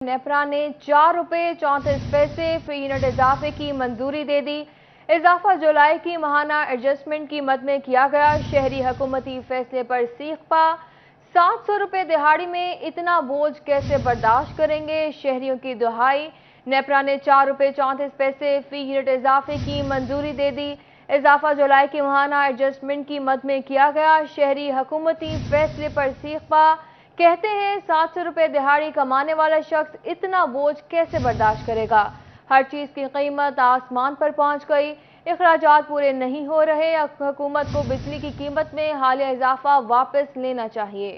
नेपरा ने ₹4.34 फी यूनिट इजाफे की मंजूरी दे दी। इजाफा जुलाई की माहाना एडजस्टमेंट कीमत में किया गया। शहरी हुकूमती फैसले पर सीखपा। ₹700 दिहाड़ी में इतना बोझ कैसे बर्दाश्त करेंगे, शहरियों की दुहाई। नेपरा ने ₹4.34 फी यूनिट इजाफे की मंजूरी दे दी। इजाफा जुलाई की माहाना एडजस्टमेंट कीमत में किया गया। शहरी हुकूमती फैसले पर सीखपा। कहते हैं ₹700 दिहाड़ी कमाने वाला शख्स इतना बोझ कैसे बर्दाश्त करेगा। हर चीज की कीमत आसमान पर पहुंच गई। इखराजात पूरे नहीं हो रहे। हुकूमत को बिजली की कीमत में हालिया इजाफा वापस लेना चाहिए।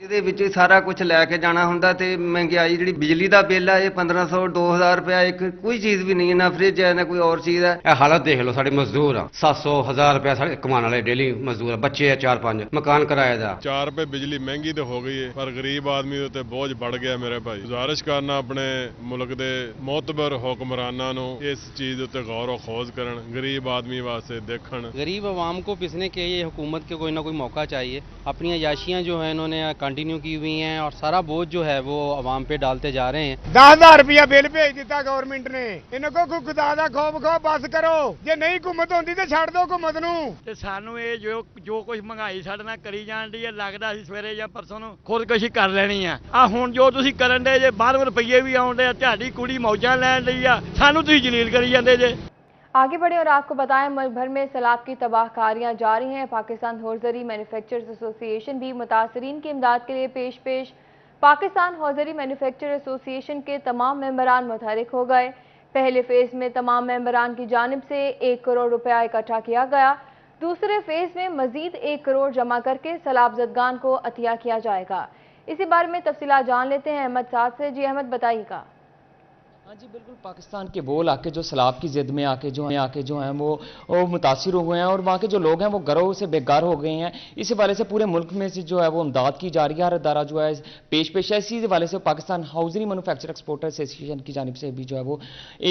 ਇਹਦੇ ਵਿੱਚ ਸਾਰਾ ਕੁਝ ਲੈ ਕੇ ਜਾਣਾ ਹੁੰਦਾ ਤੇ ਮਹਿੰਗਾਈ ਜਿਹੜੀ ਬਿਜਲੀ ਦਾ ਬਿੱਲ ਆ ਇਹ 1500 2000 ਰੁਪਏ ਇੱਕ ਕੋਈ ਚੀਜ਼ ਵੀ ਨਹੀਂ ਹੈ, ਨਾ ਫ੍ਰਿਜ ਹੈ ਨਾ ਕੋਈ ਹੋਰ ਚੀਜ਼ ਹੈ। ਇਹ ਹਾਲਤ ਦੇਖ ਲਓ, ਸਾਡੇ ਮਜ਼ਦੂਰ ਆ 700 1000 ਰੁਪਏ ਸਾਡੇ ਕਮਾਉਣ ਵਾਲੇ ਡੇਲੀ ਮਜ਼ਦੂਰ ਆ, ਬੱਚੇ ਆ 4-5, ਮਕਾਨ ਕਿਰਾਏ ਦਾ 4 ਰੁਪਏ ਬਿਜਲੀ ਮਹਿੰਗੀ ਤੇ ਹੋ ਗਈ ਹੈ, ਪਰ ਗਰੀਬ ਆਦਮੀ ਦੇ ਉੱਤੇ ਬੋਝ ਵੱਧ ਗਿਆ। ਮੇਰੇ ਭਾਈ ਗੁਜ਼ਾਰਿਸ਼ ਕਰਨਾ ਆਪਣੇ ਮੁਲਕ ਦੇ ਮੋਤਬਰ ਹੁਕਮਰਾਨਾਂ ਨੂੰ ਇਸ ਚੀਜ਼ ਉੱਤੇ ਗੌਰ व खोज ਕਰਨ, गरीब आदमी वास्ते देखण। गरीब आवाम को पिसने के लिए हुकूमत के कोई ना कोई मौका चाहिए। अपनी अयाशियाँ जो है इन्होंने कंटिन्यू की हुई हैं और सारा बोझ जो है वो आवाम पे डालते जा रहे हैं। 10,000 रुपया बिल भेज दिता गवर्नमेंट ने, इनको कोई खुदा दा खौफ खो बस करो, जे नहीं हुकूमत होंदी ते छੱਡ ਦੋ हुकूमत ਨੂੰ। ਤੇ ਸਾਨੂੰ ਇਹ ਜੋ ਕੁਝ ਮਹਿੰਗਾਈ ਸਾਡੇ ਨਾਲ ਕਰੀ ਜਾਣ ਦੀ ਹੈ, ਲੱਗਦਾ ਸੀ ਸਵੇਰੇ ਜਾਂ ਪਰਸੋਂ ਨੂੰ ਖੁਦਕੁਸ਼ੀ ਕਰ ਲੈਣੀ ਆ ਹੁਣ ਜੋ ਤੁਸੀਂ ਕਰਨ ਦੇ ਜੇ 12 ਰੁਪਏ ਵੀ ਆਉਂਦੇ ਆ, ਤੁਹਾਡੀ ਕੁੜੀ ਮੌਜਾਂ ਲੈਣ ਲਈ ਆ, ਸਾਨੂੰ ਤੁਸੀਂ ਜਲੀਲ ਕਰੀ ਜਾਂਦੇ ਜੇ। आगे बढ़े और आपको बताएं, मुल्क भर में सैलाब की तबाहकारियां जारी हैं। पाकिस्तान हौजरी मैन्युफैक्चरर्स एसोसिएशन भी मुतासरीन की इमदाद के लिए पेश। पाकिस्तान हौजरी मैन्युफैक्चरर एसोसिएशन के तमाम मेंबरान मुतहरिक हो गए। पहले फेज में तमाम मेंबरान की जानिब से 1 करोड़ रुपया इकट्ठा किया गया। दूसरे फेज में मजीद 1 करोड़ जमा करके सैलाब ज़दगान को अतिया किया जाएगा। इसी बारे में तफसीलात जान लेते हैं अहमद साद से। जी अहमद, बताइएगा। हाँ जी बिल्कुल, पाकिस्तान के बोल आके जो सैलाब की ज़िद में आके जो हैं वो मुतासिर हुए हैं और वहाँ के जो लोग हैं वो घरों से बेघर हो गए हैं। इस हवाले से पूरे मुल्क में से जो है वो इमदाद की जा रही है। हर अदारा जो है पेश है। इसी हवाले से Pakistan housing manufacture exporter association की जानिब से भी जो है वो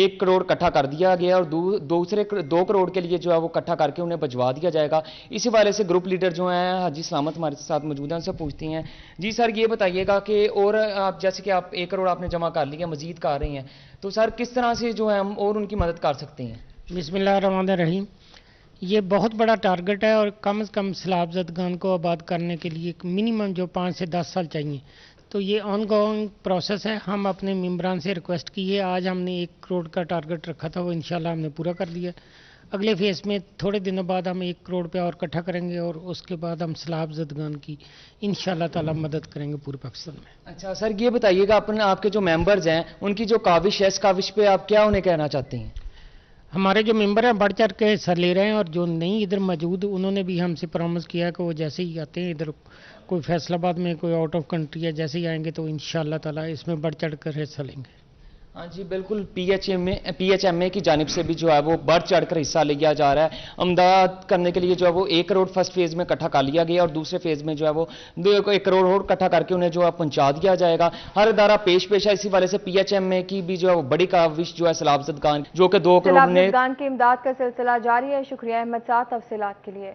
1 करोड़ इकट्ठा कर दिया गया और दूसरे 2 करोड़ के लिए जो है वो इकट्ठा करके उन्हें भिजवा दिया जाएगा। इस हवाले से ग्रुप लीडर जो हैं हाजी सलामत हमारे साथ मौजूद हैं, उनसे पूछती हैं। जी सर, ये बताइएगा कि और आप जैसे कि आप 1 करोड़ आपने जमा कर लिया, मजीद कर रही हैं, तो सर किस तरह से जो है हम और उनकी मदद कर सकते हैं? बिस्मिल्लाहिर्रहमानिर्रहीम। ये बहुत बड़ा टारगेट है और कम से कम सैलाब ज़दगान को आबाद करने के लिए मिनिमम जो 5 से 10 साल चाहिए। तो ये ऑन गोइंग प्रोसेस है। हम अपने मेम्बरान से रिक्वेस्ट की है। आज हमने 1 करोड़ का टारगेट रखा था, वो इंशाल्लाह हमने पूरा कर लिया। अगले फेज़ में थोड़े दिनों बाद हम 1 करोड़ रुपया और इकट्ठा करेंगे और उसके बाद हम सैलाब ज़दगान की इंशाल्लाह ताला मदद करेंगे पूरे पाकिस्तान में। अच्छा सर, ये बताइएगा अपने आपके जो मेंबर्स हैं उनकी जो काविश है, इस काविश पे आप क्या उन्हें कहना चाहते हैं? हमारे जो मेंबर हैं बढ़ चढ़ के हिस्सा ले रहे हैं और जो नहीं इधर मौजूद उन्होंने भी हमसे प्रॉमिस किया कि वो जैसे ही आते हैं इधर, कोई फैसलाबाद में कोई आउट ऑफ कंट्री है, जैसे ही आएंगे तो इंशाल्लाह ताला इसमें बढ़ चढ़ कर हिस्सा लेंगे। हाँ जी बिल्कुल, PHMA की जानिब से भी जो है वो बढ़ चढ़ कर हिस्सा लिया जा रहा है। अमदाद करने के लिए जो है वो 1 करोड़ फर्स्ट फेज़ में इकट्ठा कर लिया गया और दूसरे फेज़ में जो है वो 1 करोड़ और इकट्ठा करके उन्हें जो है पहुंचा दिया जाएगा। हर इदारा पेश है। इसी वाले से PHMA की भी जो है वो बड़ी काविश जो है सैलाब ज़दगान जो कि 2 करोड़ ने की इमदाद का सिलसिला जारी है। शुक्रिया अहमद साद तफसीलात के लिए।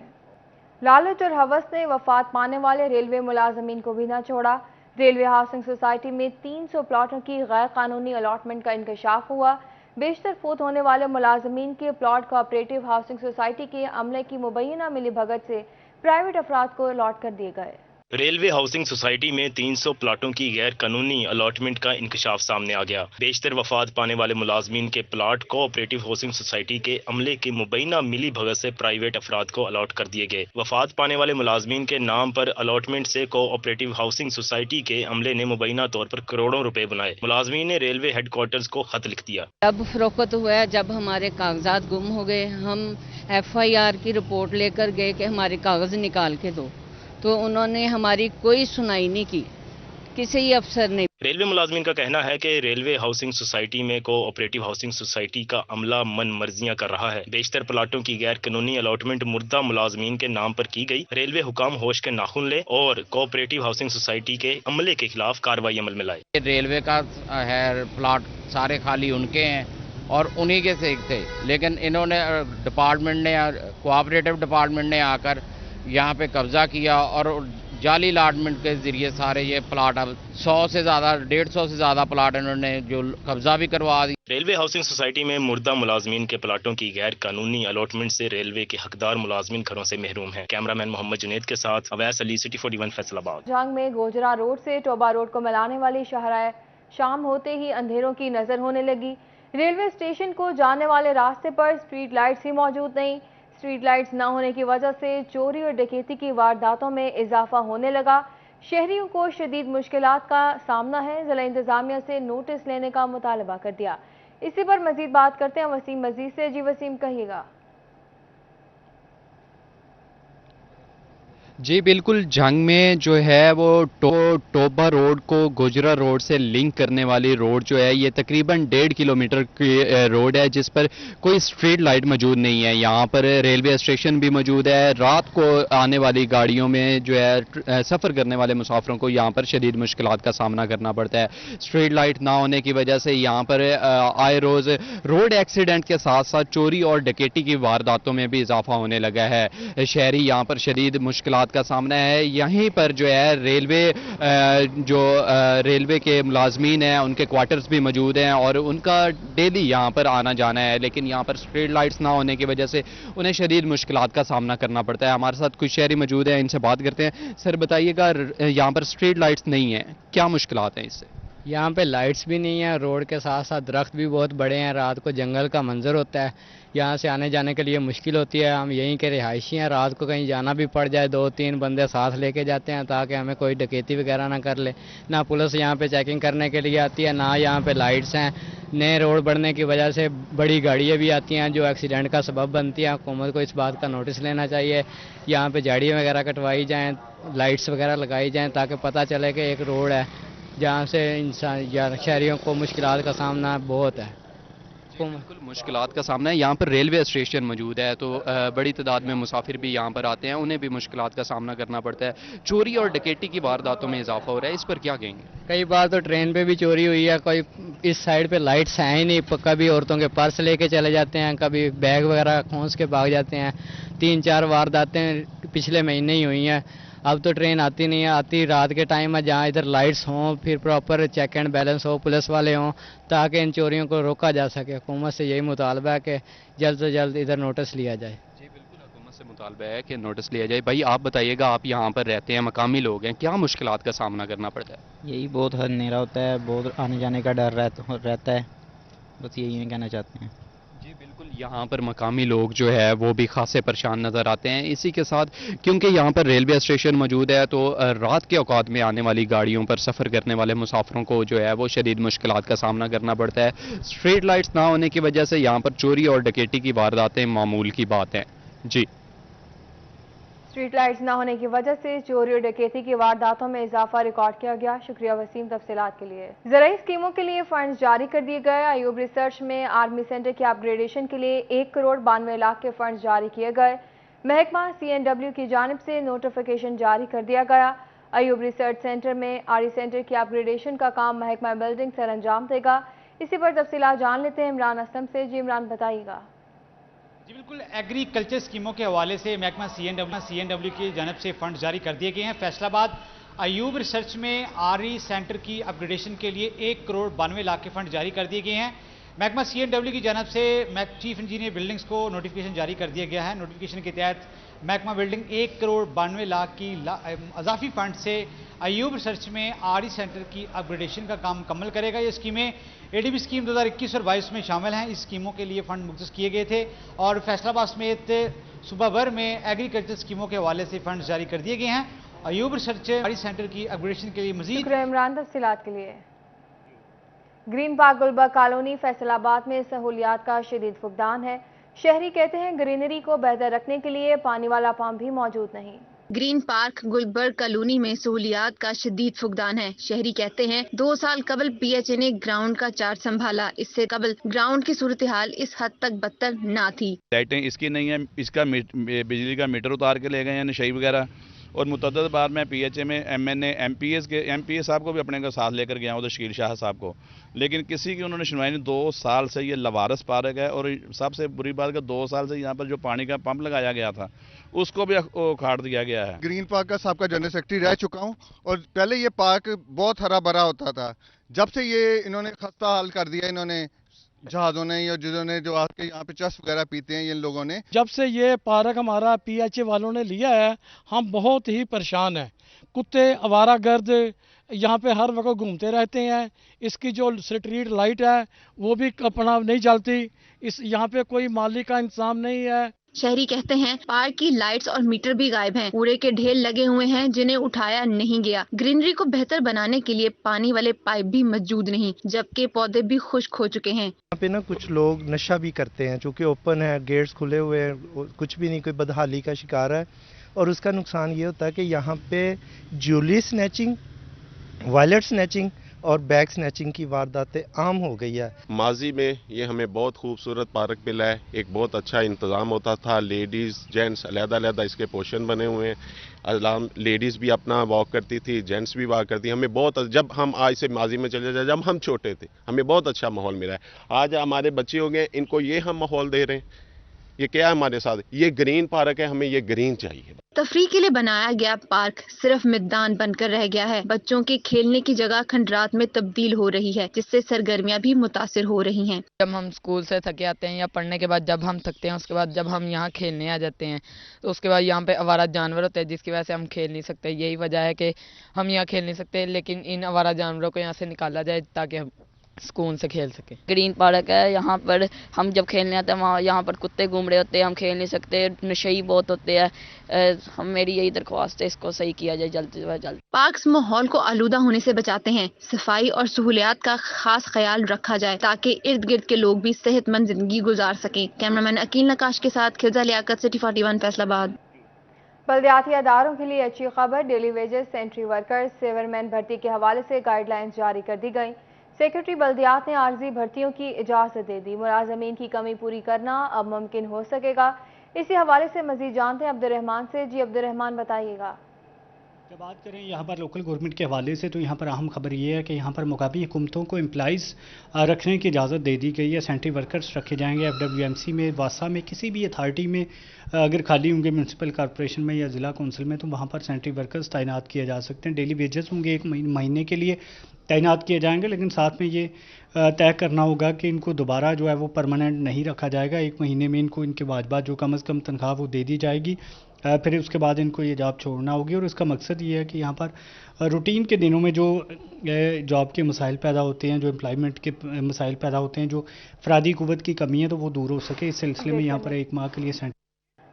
लालच और हवस ने वफात पाने वाले रेलवे मुलाजमीन को भी न छोड़ा। रेलवे हाउसिंग सोसाइटी में 300 प्लाटों की गैर कानूनी अलॉटमेंट का इंकशाफ हुआ। बेशतर फौत होने वाले मुलाजमीन के प्लाट कोऑपरेटिव हाउसिंग सोसाइटी के अमले की मुबैना मिलीभगत से प्राइवेट अफराद को अलॉट कर दिए गए। रेलवे हाउसिंग सोसाइटी में 300 प्लाटों की गैर कानूनी अलॉटमेंट का इंकशाफ सामने आ गया। बेशतर वफात पाने वाले मुलाजमीन के प्लाट कोऑपरेटिव हाउसिंग सोसाइटी के अमले की मुबैना मिली भगत से प्राइवेट अफराद को अलॉट कर दिए गए। वफात पाने वाले मुलाजमीन के नाम पर अलॉटमेंट से कोऑपरेटिव हाउसिंग सोसाइटी के अमले ने मुबैना तौर पर करोड़ों रुपए बनाए। मुलाजमीन ने रेलवे हेडक्वार्टर्स को खत लिख दिया। जब फरोख्त हुआ है, जब हमारे कागजात गुम हो गए, हम FIR की रिपोर्ट लेकर गए कि हमारे कागज निकाल के दो, तो उन्होंने हमारी कोई सुनाई नहीं की, किसी अफसर ने। रेलवे मुलाजमीन का कहना है कि रेलवे हाउसिंग सोसाइटी में कोऑपरेटिव हाउसिंग सोसाइटी का अमला मन मर्जियां कर रहा है। बेशतर प्लाटों की गैर कानूनी अलॉटमेंट मुर्दा मुलाजमीन के नाम पर की गई। रेलवे हुकाम होश के नाखुन ले और कोऑपरेटिव हाउसिंग सोसाइटी के अमले के खिलाफ कार्रवाई अमल में लाए। रेलवे का है प्लाट सारे खाली उनके हैं और उन्हीं के से थे, लेकिन इन्होंने डिपार्टमेंट ने कोऑपरेटिव डिपार्टमेंट ने आकर यहाँ पे कब्जा किया और जाली अलाटमेंट के ज़रिए सारे ये प्लाट अब 100 से ज़्यादा 150 से ज़्यादा प्लाट इन्होंने जो कब्जा भी करवा दी। रेलवे हाउसिंग सोसाइटी में मुर्दा मुलाजमीन के प्लाटों की गैर कानूनी अलॉटमेंट से रेलवे के हकदार मुलाजमीन घरों से महरूम हैं। कैमरामैन मोहम्मद जुनेद के साथ अवैस अली, सिटी 41 फैसलाबाद। जंग में गोजरा रोड से टोबा रोड को मिलाने वाली शाहराह शाम होते ही अंधेरों की नजर होने लगी। रेलवे स्टेशन को जाने वाले रास्ते पर स्ट्रीट लाइट्स ही मौजूद नहीं। स्ट्रीट लाइट्स न होने की वजह से चोरी और डकैती की वारदातों में इजाफा होने लगा। शहरियों को शदीद मुश्किलात का सामना है। जिला इंतजामिया से नोटिस लेने का मुतालबा कर दिया। इसी पर मजीद बात करते हैं वसीम मजीद से। जी वसीम, कहिएगा। जी बिल्कुल, जंग में जो है वो टोबा रोड को गोजरा रोड से लिंक करने वाली रोड जो है ये तकरीबन 1.5 किलोमीटर की रोड है, जिस पर कोई स्ट्रीट लाइट मौजूद नहीं है। यहाँ पर रेलवे स्टेशन भी मौजूद है। रात को आने वाली गाड़ियों में जो है सफ़र करने वाले मुसाफिरों को यहाँ पर शदीद मुश्किलात का सामना करना पड़ता है। स्ट्रीट लाइट ना होने की वजह से यहाँ पर आए रोज़ रोड एक्सीडेंट के साथ साथ चोरी और डकैती की वारदातों में भी इजाफा होने लगा है। शहरी यहाँ पर शदीद मुश्किलात का सामना है। यहीं पर जो है रेलवे के मुलाजमीन हैं उनके क्वार्टर्स भी मौजूद हैं और उनका डेली यहाँ पर आना जाना है, लेकिन यहाँ पर स्ट्रीट लाइट्स ना होने की वजह से उन्हें शदीद मुश्किलात का सामना करना पड़ता है। हमारे साथ कुछ शहरी मौजूद हैं, इनसे बात करते हैं। सर बताइएगा, यहाँ पर स्ट्रीट लाइट्स नहीं है, क्या मुश्किलात हैं इससे? यहाँ पे लाइट्स भी नहीं है, रोड के साथ साथ दरख्त भी बहुत बड़े हैं, रात को जंगल का मंजर होता है, यहाँ से आने जाने के लिए मुश्किल होती है। हम यहीं के रिहायशी हैं, रात को कहीं जाना भी पड़ जाए 2-3 बंदे साथ लेके जाते हैं ताकि हमें कोई डकैती वगैरह ना कर ले। ना पुलिस यहाँ पे चेकिंग करने के लिए आती है, ना यहाँ पे लाइट्स हैं। नए रोड बढ़ने की वजह से बड़ी गाड़ियाँ भी आती हैं जो एक्सीडेंट का सबब बनती हैं। हुकूमत को इस बात का नोटिस लेना चाहिए, यहाँ पर झाड़ियाँ वगैरह कटवाई जाएँ, लाइट्स वगैरह लगाई जाएँ ताकि पता चले कि एक रोड है जहाँ से इंसान या शहरियों को मुश्किलात का सामना बहुत है। बिल्कुल मुश्किलात का सामना है। यहाँ पर रेलवे स्टेशन मौजूद है तो बड़ी तादाद में मुसाफिर भी यहाँ पर आते हैं, उन्हें भी मुश्किलात का सामना करना पड़ता है। चोरी और डकैती की वारदातों में इजाफा हो रहा है, इस पर क्या कहेंगे? कई बार तो ट्रेन पे भी चोरी हुई है, कोई इस साइड पे लाइट्स हैं ही नहीं, कभी औरतों के पर्स लेके चले जाते हैं, कभी बैग वगैरह खोंस के भाग जाते हैं। 3-4 वारदातें पिछले महीने ही हुई हैं। अब तो ट्रेन आती नहीं है, आती रात के टाइम है जहाँ इधर लाइट्स हों, फिर प्रॉपर चेक एंड बैलेंस हो, पुलिस वाले हों ताकि इन चोरियों को रोका जा सके। हुकूमत से यही मुतालबा है कि जल्द से जल्द इधर नोटिस लिया जाए। जी बिल्कुल, हुकूमत से मुतालबा है कि नोटिस लिया जाए। भाई आप बताइएगा, आप यहाँ पर रहते हैं, मकामी लोग हैं, क्या मुश्किलात का सामना करना पड़ता है? यही बहुत अंधेरा होता है, बहुत आने जाने का डर रहता है, बस यही कहना चाहते हैं। जी बिल्कुल, यहाँ पर मकामी लोग जो है वो भी खासे परेशान नज़र आते हैं। इसी के साथ क्योंकि यहाँ पर रेलवे स्टेशन मौजूद है तो रात के औकात में आने वाली गाड़ियों पर सफ़र करने वाले मुसाफिरों को जो है वो शदीद मुश्किलात का सामना करना पड़ता है। स्ट्रीट लाइट्स ना होने की वजह से यहाँ पर चोरी और डकैती की वारदातें मामूल की बात हैं। जी, स्ट्रीट लाइट्स न होने की वजह से चोरी और डकैती की वारदातों में इजाफा रिकॉर्ड किया गया। शुक्रिया वसीम तफसीलात के लिए। ज़राई स्कीमों के लिए फंड्स जारी कर दिए गए। अयूब रिसर्च में आर्मी सेंटर की अपग्रेडेशन के लिए 1 करोड़ 92 लाख के फंड्स जारी किए गए। महकमा CNW की जानिब से नोटिफिकेशन जारी कर दिया गया। अयूब रिसर्च सेंटर में आर्मी सेंटर की अपग्रेडेशन का काम महकमा बिल्डिंग सर अंजाम देगा। इसी पर तफसीलात जान लेते हैं इमरान असलम से। जी इमरान, बताइएगा। जी बिल्कुल, एग्रीकल्चर स्कीमों के हवाले से महकमा CNW की जानब से फंड जारी कर दिए गए हैं। फैसलाबाद अयूब रिसर्च में आर्मी सेंटर की अपग्रेडेशन के लिए 1 करोड़ 92 लाख के फंड जारी कर दिए गए हैं। महकमा CNW की जानब से चीफ इंजीनियर बिल्डिंग्स को नोटिफिकेशन जारी कर दिया गया है। नोटिफिकेशन के तहत महकमा बिल्डिंग 1 करोड़ 92 लाख की अजाफी फंड से अयूब रिसर्च में आर्मी सेंटर की अपग्रेडेशन का काम मुकम्मल करेगा। ये स्कीमें ADB स्कीम 2021 और 22 में शामिल हैं। इस स्कीमों के लिए फंड मुख्तस किए गए थे और फैसलाबाद समेत सूबा भर में एग्रीकल्चर स्कीमों के हवाले से फंड जारी कर दिए गए हैं। अयूब रिसर्च आर्मी सेंटर की अपग्रेडेशन के लिए मजीद इमरान तफसीलात के लिए। Green park Gulberg colony Faisalabad में सहूलियात का शदीद फुकदान है। शहरी कहते हैं ग्रीनरी को बेहतर रखने के लिए पानी वाला पंप भी मौजूद नहीं। ग्रीन पार्क गुलबर्ग कॉलोनी में सहूलियात का शदीद फुकदान है। शहरी कहते हैं 2 साल कबल PHA ने ग्राउंड का चार्ज संभाला, इससे कबल ग्राउंड की सूरत हाल इस हद तक बदतर ना थी। लाइटें इसकी नहीं है, इसका बिजली का मीटर उतार के ले गए हैं नशई वगैरह, اور متعدد بار میں PHA میں MNA MPA صاحب کو بھی اپنے ساتھ لے کر گیا ہوں، تشکیل شاہ صاحب کو، لیکن کسی کی انہوں نے سنوائی نہیں۔ 2 سال سے یہ لوارس پارک ہے، اور سب سے بری بات کہ 2 سال سے یہاں پر جو پانی کا پمپ لگایا گیا تھا اس کو بھی اکھاڑ دیا گیا ہے۔ گرین پارک کا سابقہ جنرل سیکرٹری رہ چکا ہوں، اور پہلے یہ پارک بہت ہرا بھرا ہوتا تھا۔ جب سے یہ انہوں نے خستہ حال کر دیا، انہوں نے جہازوں نے یا جنہوں نے جو آ کے یہاں پہ چرس وغیرہ پیتے ہیں ان لوگوں نے، جب سے یہ پارک ہمارا PHA والوں نے لیا ہے ہم بہت ہی پریشان ہیں۔ کتے آوارہ گرد یہاں پہ ہر وقت گھومتے رہتے ہیں، اس کی جو اسٹریٹ لائٹ ہے وہ بھی اپنا نہیں جلتی، یہاں پہ کوئی مالی کا انتظام نہیں ہے۔ شہری کہتے ہیں پارک کی لائٹس اور میٹر بھی غائب ہیں، کوڑے کے ڈھیر لگے ہوئے ہیں جنہیں اٹھایا نہیں گیا۔ گرینری کو بہتر بنانے کے لیے پانی والے پائپ بھی موجود نہیں، جبکہ پودے بھی خشک ہو چکے ہیں۔ یہاں پہ کچھ لوگ نشہ بھی کرتے ہیں، چونکہ اوپن ہے، گیٹس کھلے ہوئے ہیں، کچھ بھی نہیں، کوئی بدحالی کا شکار ہے، اور اس کا نقصان یہ ہوتا ہے کہ یہاں پہ جیولری سنیچنگ، وائلٹ سنیچنگ اور بیگ سنیچنگ کی وارداتیں عام ہو گئی ہے۔ ماضی میں یہ ہمیں بہت خوبصورت پارک ملا ہے، ایک بہت اچھا انتظام ہوتا تھا، لیڈیز جینٹس علیحدہ اس کے پورشن بنے ہوئے ہیں، لیڈیز بھی اپنا واک کرتی تھی، جینٹس بھی واک کرتی، ہمیں بہت جب ہم آج سے ماضی میں چلے جائیں جب ہم چھوٹے تھے ہمیں بہت اچھا ماحول ملا ہے۔ آج ہمارے بچے ہو گئے، ان کو یہ ہم ماحول دے رہے ہیں، یہ کیا ہے ہمارے ساتھ؟ یہ گرین پارک ہے، ہمیں یہ گرین چاہیے۔ تفریح کے لیے بنایا گیا پارک صرف میدان بن کر رہ گیا ہے، بچوں کے کھیلنے کی جگہ کھنڈرات میں تبدیل ہو رہی ہے، جس سے سرگرمیاں بھی متاثر ہو رہی ہیں۔ جب ہم اسکول سے تھکے آتے ہیں یا پڑھنے کے بعد جب ہم تھکتے ہیں، اس کے بعد جب ہم یہاں کھیلنے آ جاتے ہیں تو اس کے بعد یہاں پہ آوارہ جانور ہوتے ہیں جس کی وجہ سے ہم کھیل نہیں سکتے۔ یہی وجہ ہے کہ ہم یہاں کھیل نہیں سکتے، لیکن ان آوارہ جانوروں کو یہاں سے نکالا جائے تاکہ ہم سکون سے کھیل سکیں۔ گرین پارک ہے، یہاں پر ہم جب کھیلنے آتے ہیں وہاں یہاں پر کتے گھوم رہے ہوتے ہیں، ہم کھیل نہیں سکتے، نشئی بہت ہوتے ہیں۔ میری یہی درخواست ہے اس کو صحیح کیا جائے جلد سے جلد۔ پارکس ماحول کو آلودہ ہونے سے بچاتے ہیں، صفائی اور سہولیات کا خاص خیال رکھا جائے تاکہ ارد گرد کے لوگ بھی صحت مند زندگی گزار سکیں۔ کیمرامین عقیل نقاش کے ساتھ خزہ لیاقت، سٹی 41 فیصل آباد۔ بلدیاتی اداروں کے لیے اچھی خبر، daily wages, sanitary workers, sewerman بھرتی کے حوالے سے گائیڈ لائنز جاری کر دی گئیں۔ سیکرٹری بلدیات نے عارضی بھرتیوں کی اجازت دے دی، ملازمین کی کمی پوری کرنا اب ممکن ہو سکے گا۔ اسی حوالے سے مزید جانتے ہیں عبدالرحمان سے۔ جی عبدالرحمان بتائیے گا۔ جب بات کریں یہاں پر لوکل گورنمنٹ کے حوالے سے تو یہاں پر اہم خبر یہ ہے کہ یہاں پر مقامی حکومتوں کو امپلائیز رکھنے کی اجازت دے دی گئی ہے۔ سینٹری ورکرز رکھے جائیں گے FWMC میں، واسا میں، کسی بھی اتھارٹی میں اگر خالی ہوں گے میونسپل کارپوریشن میں یا ضلع کونسل میں تو وہاں پر سینٹری ورکرز تعینات کیے جا سکتے ہیں۔ ڈیلی ویجز ہوں گے، 1 مہینے کے لیے تعینات کیے جائیں گے، لیکن ساتھ میں یہ طے کرنا ہوگا کہ ان کو دوبارہ جو ہے وہ پرماننٹ نہیں رکھا جائے گا۔ 1 مہینے میں ان کو ان کے واجبات جو کم از کم تنخواہ وہ دے دی جائے گی، پھر اس کے بعد ان کو یہ جاب چھوڑنا ہوگی۔ اور اس کا مقصد یہ ہے کہ یہاں پر روٹین کے دنوں میں جو جاب کے مسائل پیدا ہوتے ہیں، جو امپلائمنٹ کے مسائل پیدا ہوتے ہیں، جو افرادی قوت کی کمی ہے تو وہ دور ہو سکے۔ اس سلسلے میں یہاں پر 1 ماہ کے لیے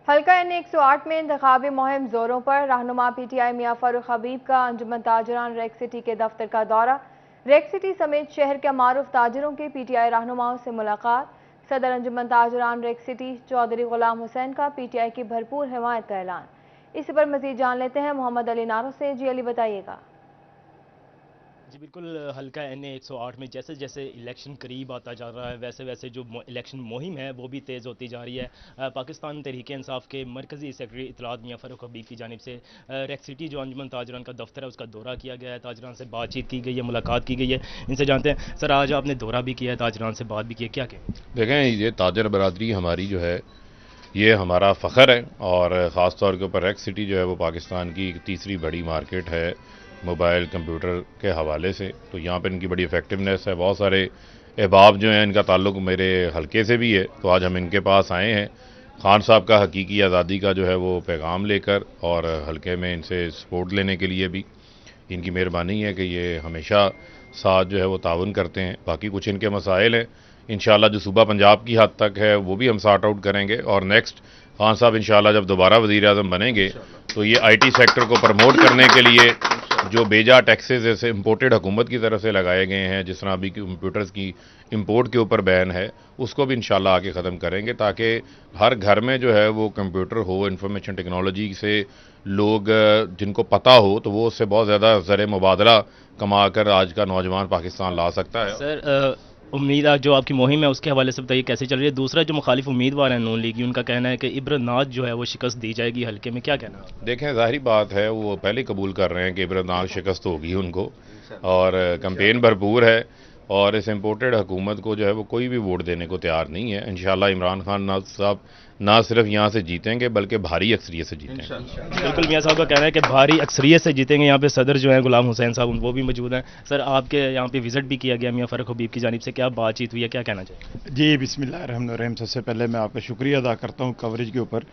حلقہ N108 میں انتخابی مہم زوروں پر، رہنما PTI میاں فاروق حبیب کا انجمن تاجران ریک سٹی کے دفتر کا دورہ، ریک سٹی سمیت شہر کے معروف تاجروں کے PTI رہنماؤں سے ملاقات۔ صدر انجمن تاجران ریک سٹی چودھری غلام حسین کا PTI کی بھرپور حمایت کا اعلان۔ اس پر مزید جان لیتے ہیں محمد علی نارو سے۔ جی علی بتائیے گا۔ جی بالکل، حلقہ N108 میں جیسے جیسے الیکشن قریب آتا جا رہا ہے ویسے ویسے جو الیکشن مہم ہے وہ بھی تیز ہوتی جا رہی ہے۔ پاکستان تحریک انصاف کے مرکزی سیکرٹری اطلاعات میاں فاروق حبیب کی جانب سے ریک سٹی جو انجمن تاجران کا دفتر ہے اس کا دورہ کیا گیا ہے، تاجران سے بات چیت کی گئی ہے، ملاقات کی گئی ہے۔ ان سے جانتے ہیں سر، آج آپ نے دورہ بھی کیا ہے، تاجران سے بات بھی کی ہے، کیا کہیں؟ دیکھیں، یہ تاجر برادری ہماری جو ہے یہ ہمارا فخر ہے، اور خاص طور کے اوپر ریک سٹی جو ہے وہ پاکستان کی 3ری بڑی مارکیٹ ہے موبائل کمپیوٹر کے حوالے سے، تو یہاں پہ ان کی بڑی افیکٹونیس ہے۔ بہت سارے احباب جو ہیں ان کا تعلق میرے حلقے سے بھی ہے، تو آج ہم ان کے پاس آئے ہیں خان صاحب کا حقیقی آزادی کا جو ہے وہ پیغام لے کر، اور حلقے میں ان سے سپورٹ لینے کے لیے بھی ان کی مہربانی ہے کہ یہ ہمیشہ ساتھ جو ہے وہ تعاون کرتے ہیں۔ باقی کچھ ان کے مسائل ہیں انشاءاللہ جو صوبہ پنجاب کی حد تک ہے وہ بھی ہم سارٹ آؤٹ کریں گے، اور نیکسٹ خان صاحب انشاءاللہ جب دوبارہ وزیر اعظم بنیں گے تو یہ IT سیکٹر کو پروموٹ کرنے کے لیے جو بیجا ٹیکسز ایسے امپورٹڈ حکومت کی طرف سے لگائے گئے ہیں، جس طرح ابھی کمپیوٹرز کی امپورٹ کے اوپر بین ہے، اس کو بھی انشاءاللہ آگے ختم کریں گے، تاکہ ہر گھر میں جو ہے وہ کمپیوٹر ہو، انفارمیشن ٹیکنالوجی سے لوگ جن کو پتہ ہو تو وہ اس سے بہت زیادہ زر مبادلہ کما کر آج کا نوجوان پاکستان لا سکتا ہے۔ سر، उम्मीद जो आपकी मुहिम है उसके हवाले से बताइए कैसे चल रही है। दूसरा जो मुखालिफ उम्मीदवार हैं नून लीग की, उनका कहना है कि इब्रानाज जो है वो शिकस्त दी जाएगी हल्के में, क्या कहना है? देखें, ज़ाहिरी बात है वो पहले कबूल कर रहे हैं कि इब्रानाज शिकस्त होगी उनको, और कैंपेन भरपूर है, और इस इम्पोर्टेड हुकूमत को जो है वो कोई भी वोट देने को तैयार नहीं है। इंशाल्लाह इमरान खान साहब ना सिर्फ यहाँ से जीतेंगे बल्कि भारी अक्सरियत से जीतेंगे। बिल्कुल, मियाँ साहब का कहना है कि भारी अक्सरियत से जीतेंगे। यहाँ पे सदर जो है गुलाम हुसैन साहब वो भी मौजूद हैं। सर, आपके यहाँ पे विजिट भी किया गया मियाँ फ़ारूक हबीब की जानिब से, क्या बातचीत हुई है, क्या कहना चाहिए? जी बिस्मिल्लाहिर्रहमानिर्रहीम। सबसे पहले मैं आपका शुक्रिया अदा करता हूँ कवरेज के ऊपर।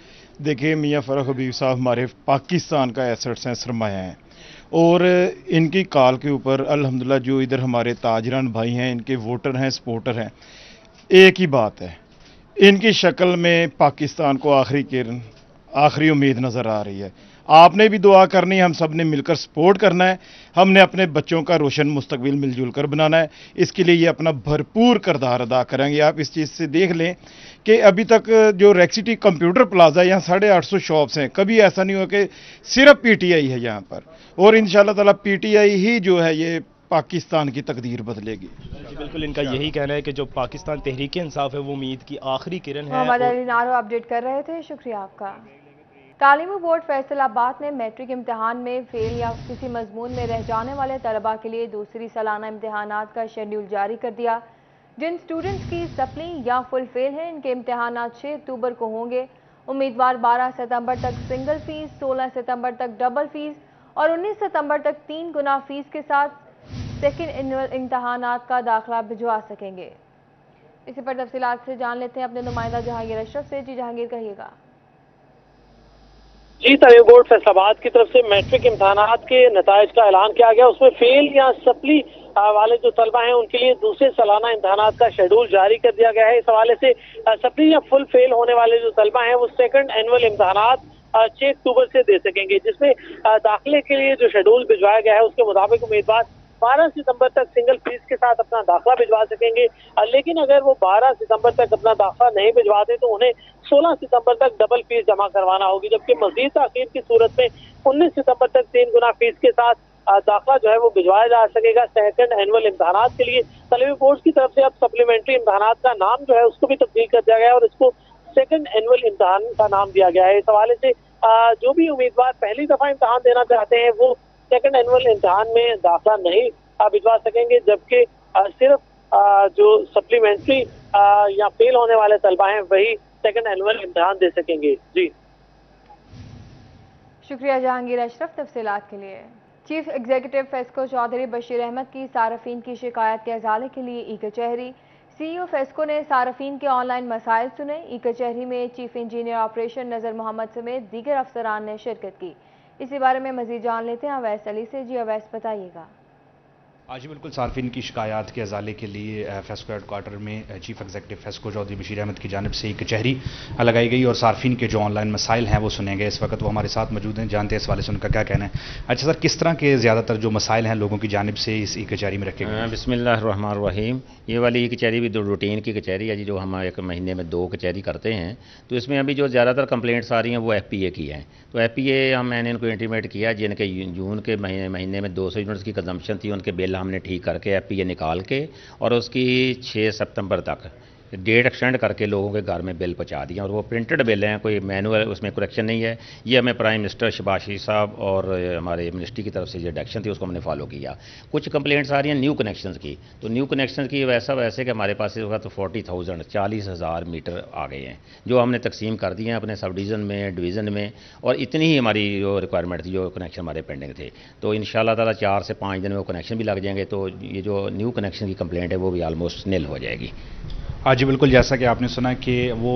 देखिए, मियाँ फ़ारूक हबीब साहब हमारे पाकिस्तान का एसेट्स हैं, सरमाया हैं, और इनकी कॉल के ऊपर अल्हम्दुलिल्लाह जो इधर हमारे ताजरान भाई हैं, इनके वोटर हैं, सपोर्टर हैं, एक ही बात है, इनकी शक्ल में पाकिस्तान को आखिरी किरण, आखिरी उम्मीद नज़र आ रही है। आपने भी दुआ करनी है, हम सब ने मिलकर सपोर्ट करना है, हमने अपने बच्चों का रोशन मुस्तकबिल मिलजुल कर बनाना है। इसके लिए ये अपना भरपूर किरदार अदा करेंगे। आप इस चीज़ से देख लें कि अभी तक जो रेक्सिटी कंप्यूटर प्लाजा यहाँ 850 शॉप्स हैं, कभी ऐसा नहीं हुआ कि सिर्फ पीटीआई है यहाँ पर, और इंशाल्लाह ताला पीटीआई ही जो है ये पाकिस्तान की तकदीर बदलेगी। जी बिल्कुल, इनका यही कहना है कि जो पाकिस्तान तहरीक इंसाफ है वो उम्मीद की आखिरी किरण है। मोहम्मद अली नारो अपडेट कर रहे थे, शुक्रिया आपका। तालीमी बोर्ड फैसलाबाद ने मैट्रिक इम्तिहान में फेल या किसी मजमून में रह जाने वाले तलबा के लिए दूसरी सालाना इम्तिहानात का शेड्यूल जारी कर दिया। जिन स्टूडेंट्स की सप्ली या फुल फेल हैं, इनके इम्तिहानात 6 अक्टूबर को होंगे। उम्मीदवार 12 सितंबर तक सिंगल फीस, 16 सितंबर तक डबल फीस और 19 सितंबर तक 3 गुना फीस के साथ सेकेंड एनुअल इम्तिहानात का दाखिला भिजवा सकेंगे। इसी पर तफसीलात से जान लेते हैं अपने नुमाइंदा जहांगीर अशरफ से। जी जहांगीर, कहिएगा। जी, तालीमी बोर्ड फैसलाबाद की तरफ से मैट्रिक इम्तिहानात के नताइज का ऐलान किया गया। उसमें फेल या सप्ली वाले जो तलबा हैं उनके लिए दूसरे सालाना इम्तिहानात का शेड्यूल जारी कर दिया गया है। इस हवाले से सप्ली या फुल फेल होने वाले जो तलबा हैं वो सेकंड एनुअल इम्तिहानात 6 अक्टूबर से दे सकेंगे, जिसमें दाखिले के लिए जो शेड्यूल भिजवाया गया है उसके मुताबिक उम्मीदवार 12 सितंबर तक सिंगल फीस के साथ अपना दाखिला भिजवा सकेंगे। लेकिन अगर वो 12 सितंबर तक अपना दाखिला नहीं भिजवाते तो उन्हें 16 सितंबर तक डबल फीस जमा करवाना होगी, जबकि मजीद ताखीर की सूरत में 19 सितंबर तक 3 गुना फीस के साथ दाखिला जो है वो भिजवाया जा सकेगा। सेकंड एनुअल इम्तिहानात के लिए तालीमी बोर्ड की तरफ से अब सप्लीमेंट्री इम्तिहानात का नाम जो है उसको भी तब्दील कर दिया गया है और इसको सेकंड एनुअल इम्तिहान का नाम दिया गया है। इस हवाले से जो भी उम्मीदवार पहली दफा इम्तिहान देना चाहते हैं वो सेकंड एनुअल इम्तिहान में दाखिला नहीं भिजवा सकेंगे, जबकि सिर्फ जो सप्लीमेंट्री या फेल होने वाले तलबा हैं वही सेकंड एनुअल इम्तिहान दे सकेंगे। जी शुक्रिया जहांगीर अशरफ तफसीलात के लिए। चीफ एग्जीक्यूटिव फेस्को चौधरी बशीर अहमद की सार्फिन की शिकायत के अजाले के लिए ई कचहरी। सीईओ फेस्को ने सार्फिन के ऑनलाइन मसाइल सुने। ई कचहरी में चीफ इंजीनियर ऑपरेशन नजर मोहम्मद समेत दीगर अफसरान ने शिरकत की। इसी बारे में मजीद जान लेते हैं अवैस अली से। जी अवैस, बताइएगा। आज बिल्कुल सार्फिन की शिकायत के अजाले के लिए फेस्को हेडक्वार्टर में चीफ एग्जीक्यूटिव फेस्को चौधरी बशीर अहमद की जानिब से एक कचहरी लगाई गई और सार्फिन के जो ऑनलाइन मसाइल हैं वो सुने गए। इस वक्त वो हमारे साथ मौजूद हैं, जानते हैं इस वाले से उनका क्या कहना है। अच्छा सर, किस तरह के ज़्यादातर जो मसाइल हैं लोगों की जानिब से इस ई कचहरी में रखे गए? बिस्मिल्लाहिर्रहमानिर्रहीम। ये वाली ई कचहरी भी रूटीन की कचहरी है जी, जो हम एक महीने में 2 कचहरी करते हैं। तो इसमें अभी जो ज़्यादातर कंप्लेंट्स आ रही हैं वो FPA की हैं। तो FPA मैंने इनको इंटीमेट किया, जिनके जून के महीने में 200 यूनिट्स की कंजम्पशन थी, उनके बिल हमने ठीक करके FPA निकाल के और उसकी 6 सितंबर तक डेट एक्सटेंड करके लोगों के घर में बिल पहुंचा दिया। और वो प्रिंटेड बिल हैं, कोई मैनुअल उसमें करेक्शन नहीं है। ये हमें प्राइम मिनिस्टर शहबाज शरीफ साहब और हमारे मिनिस्ट्री की तरफ से जो डायरेक्शन थी उसको हमने फॉलो किया। कुछ कंप्लेंट्स आ रही हैं न्यू कनेक्शंस की, तो न्यू कनेक्शन की वैसे कि हमारे पास इस वक्त 40,000 मीटर आ गए हैं, जो हमने तकसीम कर दिए हैं अपने सब डिवीज़न में, डिवीज़न में, और इतनी ही हमारी जो रिक्वायरमेंट थी, जो कनेक्शन हमारे पेंडिंग थे। तो इंशाल्लाह ताला 4 से 5 दिन में वो कनेक्शन भी लग जाएंगे, तो ये जो न्यू कनेक्शन की कंप्लेंट है वो भी आलमोस्ट निल हो जाएगी। जी बिल्कुल, जैसा कि आपने सुना कि वो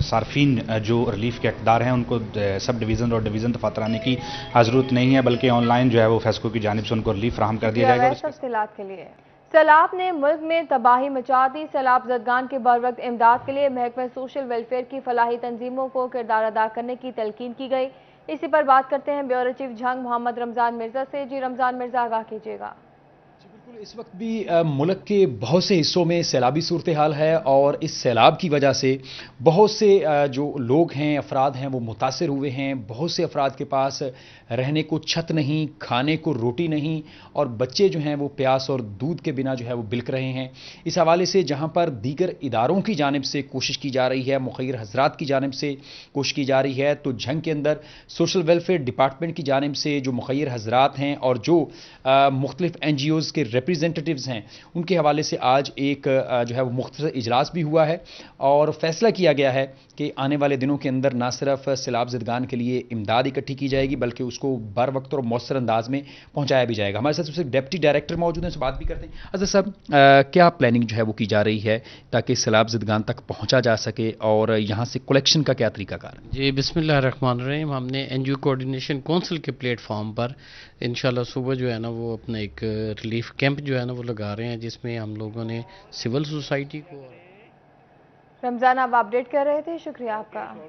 सार्फिन जो रिलीफ के हकदार हैं उनको सब डिवीज़न और डिवीज़न दफातर आने की ज़रूरत नहीं है, बल्कि ऑनलाइन जो है वो फेस्को की जानिब से उनको रिलीफ फराहम कर दिया जाएगा। तफसीलात के लिए सैलाब ने मुल्क में तबाही मचा दी। सैलाब ज़दगान के बरवक्त इमदाद के लिए महकमा सोशल वेलफेयर की फलाही तंजीमों को किरदार अदा करने की तलकीन की गई। इसी पर बात करते हैं ब्यूरो चीफ जंग मोहम्मद रमज़ान मिर्ज़ा से। जी रमज़ान मिर्ज़ा, आगाह कीजिएगा। اس وقت بھی ملک کے بہت سے حصوں میں سیلابی صورتحال ہے اور اس سیلاب کی وجہ سے بہت سے جو لوگ ہیں، افراد ہیں، وہ متاثر ہوئے ہیں۔ بہت سے افراد کے پاس رہنے کو چھت نہیں، کھانے کو روٹی نہیں، اور بچے جو ہیں وہ پیاس اور دودھ کے بنا جو ہے وہ بلک رہے ہیں۔ اس حوالے سے جہاں پر دیگر اداروں کی جانب سے کوشش کی جا رہی ہے، مخیر حضرات کی جانب سے کوشش کی جا رہی ہے، تو جھنگ کے اندر سوشل ویلفیئر ڈپارٹمنٹ کی جانب سے جو مخیر حضرات ہیں اور جو مختلف این جی اوز کے ریپریزنٹیٹیوز ہیں، ان کے حوالے سے آج ایک جو ہے وہ مختصر اجلاس بھی ہوا ہے اور فیصلہ کیا گیا ہے کہ آنے والے دنوں کے اندر نہ صرف سیلاب زدگان کے لیے امداد اکٹھی کی جائے گی بلکہ اس کو بر وقت اور مؤثر انداز میں پہنچایا بھی جائے گا۔ ہمارے ساتھ ڈپٹی ڈائریکٹر موجود ہیں، سے بات بھی کرتے ہیں۔ اظہر صاحب، کیا پلاننگ جو ہے وہ کی جا رہی ہے تاکہ سیلاب زدگان تک پہنچا جا سکے اور یہاں سے کلیکشن کا کیا طریقہ کار ہے؟ جی بسم اللہ الرحمن الرحیم، ہم نے این جی او کوآرڈینیشن کونسل کے پلیٹ فارم پر انشاءاللہ صبح جو ہے نا وہ اپنا ایک ریلیف کیمپ جو ہے نا وہ لگا رہے ہیں، جس میں ہم لوگوں نے سول سوسائٹی کو رمضان آپ اپڈیٹ کر رہے تھے، شکریہ آپ کا۔